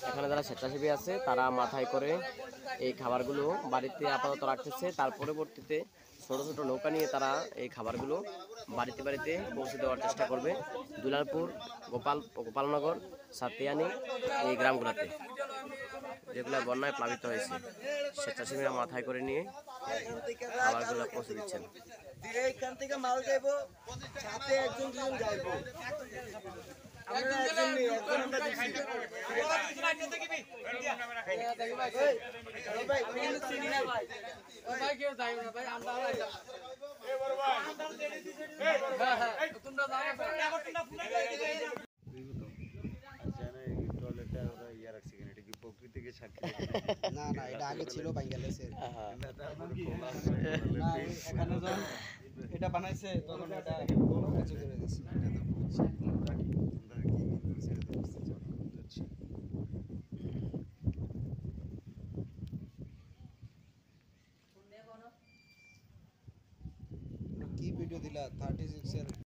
এখানে যারা স্বেচ্ছাসেবী আছে তারা মাথায় করে এই খাবারগুলো বাড়িতে আপাতত রাখতেছে। তার পরবর্তীতে ছোট ছোট নৌকা নিয়ে তারা এই খাবারগুলো বাড়িতে বাড়িতে পৌঁছে দেওয়ার চেষ্টা করবে দুলালপুর, গোপালনগর, সাতিয়ানি এই গ্রামগুলোতে যেগুলো বন্যায় প্লাবিত হয়েছে। স্বেচ্ছাসেবীরা মাথায় করে নিয়ে খাবারগুলো পৌঁছে দিচ্ছেন। এইখান থেকে মাল যাইব, সাথে একজন দুজন যাইব। আমরা একজন নেই, একজন আমরা দিছি। ভাই কিন্তু চিনি না ভাই। ভাই কেউ যাই না ভাই, আমরা আলাদা। হ্যাঁ তোমরা যাও না। না না এটা আগে ছিল বাঙ্গালোরে। এটা বানাইছে তখন এটা করে দিয়েছে।